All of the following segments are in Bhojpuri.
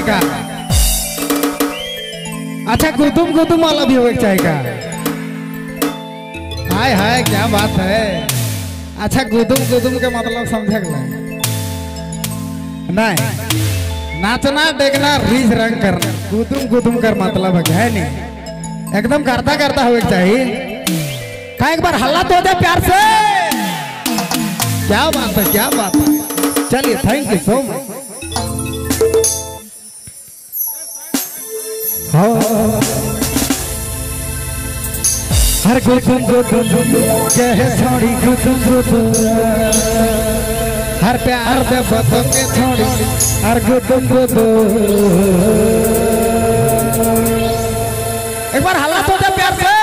का? अच्छा गुदुम गुदुम वाला भी होना चाहिए का? हाय हाय क्या बात है। अच्छा गुदुम गुदुम के मतलब समझे नहीं, नाचना देखना रीझ रंग करना, गुदुम गुदुम कर मतलब है नहीं, एकदम करता करता होना चाहिए का। एक बार हल्ला तो दे प्यार से। क्या बात है, क्या बात है। चलिए थैंक यू सो मच। हर गुदुम गुदुम कहे छोड़ी गुदुम गुदुम, हर प्यार दे बतों के छोड़ी हर गुदुम गुदुम। एक बार हल्ला तो दे प्यार से।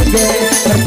Get